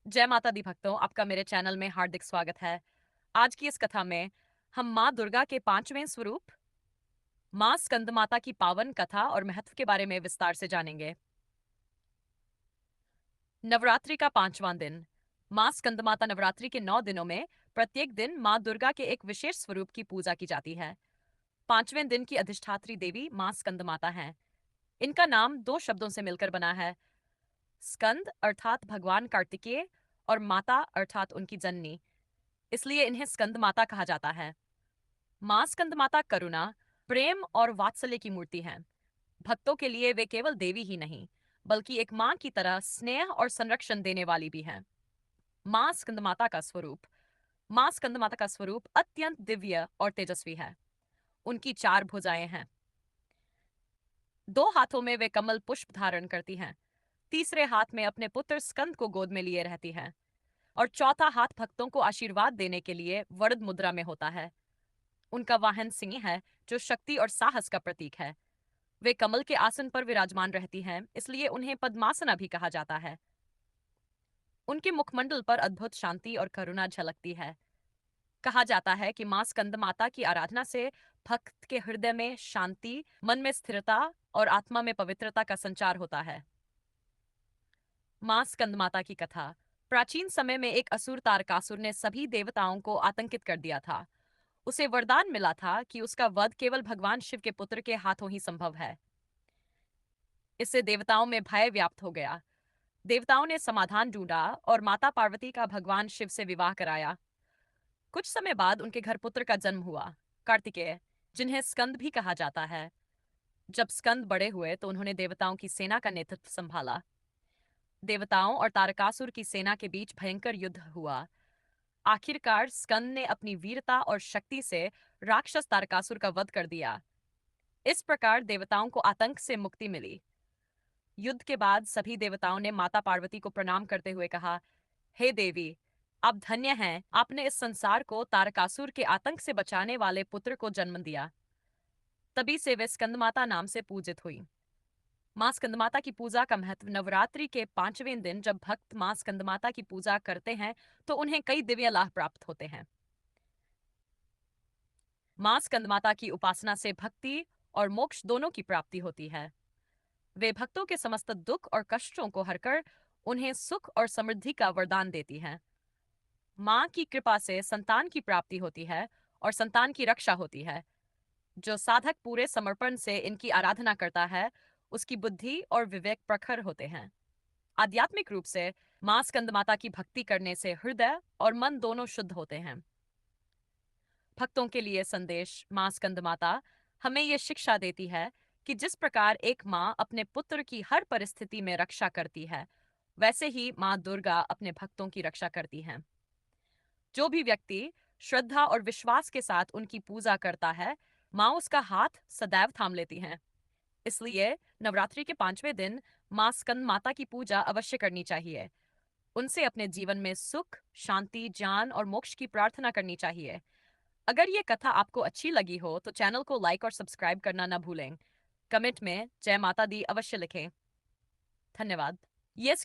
जय माता दी भक्तों, आपका मेरे चैनल में हार्दिक स्वागत है। आज की इस कथा में हम माँ दुर्गा के 5वें स्वरूप माँ स्कंद माता की पावन कथा और महत्व के बारे में विस्तार से जानेंगे। नवरात्रि का 5वां दिन। माँ स्कंद माता नवरात्रि के 9 दिनों में प्रत्येक दिन माँ दुर्गा के एक विशेष स्वरूप की पूजा की जाती है। 5वें दिन की अधिष्ठात्री देवी माँ स्कंद माता हैं। इनका नाम दो शब्दों से मिलकर बना है, स्कंद अर्थात भगवान कार्तिकेय और माता अर्थात उनकी जननी, इसलिए इन्हें स्कंद माता कहा जाता है। मां स्कंद माता करुणा, प्रेम और वात्सल्य की मूर्ति हैं। भक्तों के लिए वे केवल देवी ही नहीं, बल्कि एक मां की तरह स्नेह और संरक्षण देने वाली भी हैं। मां स्कंद माता का स्वरूप। मां स्कंद माता का स्वरूप अत्यंत दिव्य और तेजस्वी है। उनकी 4 भुजाएं हैं। 2 हाथों में वे कमल पुष्प धारण करती हैं। तीसरे हाथ में अपने पुत्र स्कंद को गोद में लिए रहती हैं और चौथा हाथ भक्तों को आशीर्वाद देने के लिए वरद मुद्रा में होता है। उनका वाहन सिंह है, जो शक्ति और साहस का प्रतीक है। वे कमल के आसन पर विराजमान रहती हैं, इसलिए उन्हें पद्मासना भी कहा जाता है। उनके मुखमंडल पर अद्भुत शांति और करुणा झलकती है। कहा जाता है कि मां स्कंद माता की आराधना से भक्त के हृदय में शांति, मन में स्थिरता और आत्मा में पवित्रता का संचार होता है। मां स्कंद माता की कथा। प्राचीन समय में एक असुर तारकासुर ने सभी देवताओं को आतंकित कर दिया था। उसे वरदान मिला था कि उसका वध केवल भगवान शिव के पुत्र के हाथों ही संभव है। इससे देवताओं में भय व्याप्त हो गया। देवताओं ने समाधान ढूंढा और माता पार्वती का भगवान शिव से विवाह कराया। कुछ समय बाद उनके घर पुत्र का जन्म हुआ, कार्तिकेय, जिन्हें स्कंद भी कहा जाता है। जब स्कंद बड़े हुए तो उन्होंने देवताओं की सेना का नेतृत्व संभाला। देवताओं और तारकासुर की सेना के बीच भयंकर युद्ध हुआ। आखिरकार स्कंद ने अपनी वीरता और शक्ति से राक्षस तारकासुर का वध कर दिया। इस प्रकार देवताओं को आतंक से मुक्ति मिली। युद्ध के बाद सभी देवताओं ने माता पार्वती को प्रणाम करते हुए कहा, हे देवी, आप धन्य हैं, आपने इस संसार को तारकासुर के आतंक से बचाने वाले पुत्र को जन्म दिया। तभी से वे स्कंदमाता नाम से पूजित हुई। मां स्कंदमाता की पूजा का महत्व। नवरात्रि के 5वें दिन जब भक्त मां स्कंदमाता की पूजा करते हैं तो उन्हें कई दिव्य लाभ प्राप्त होते हैं। मां स्कंदमाता की उपासना से भक्ति और मोक्ष दोनों की प्राप्ति होती है। वे भक्तों के समस्त दुख और कष्टों को हरकर उन्हें सुख और समृद्धि का वरदान देती हैं। मां की कृपा से संतान की प्राप्ति होती है और संतान की रक्षा होती है। जो साधक पूरे समर्पण से इनकी आराधना करता है, उसकी बुद्धि और विवेक प्रखर होते हैं। आध्यात्मिक रूप से मां स्कंदमाता की भक्ति करने से हृदय और मन दोनों शुद्ध होते हैं। भक्तों के लिए संदेश। मां स्कंदमाता हमें यह शिक्षा देती है कि जिस प्रकार एक मां अपने पुत्र की हर परिस्थिति में रक्षा करती है, वैसे ही मां दुर्गा अपने भक्तों की रक्षा करती हैं। जो भी व्यक्ति श्रद्धा और विश्वास के साथ उनकी पूजा करता है, मां उसका हाथ सदैव थाम लेती हैं। इसलिए नवरात्रि के 5वें दिन मां स्कंद माता की पूजा अवश्य करनी चाहिए। उनसे अपने जीवन में सुख, शांति, ज्ञान और मोक्ष की प्रार्थना करनी चाहिए। अगर ये कथा आपको अच्छी लगी हो तो चैनल को लाइक और सब्सक्राइब करना ना भूलें। कमेंट में जय माता दी अवश्य लिखें। धन्यवाद। ये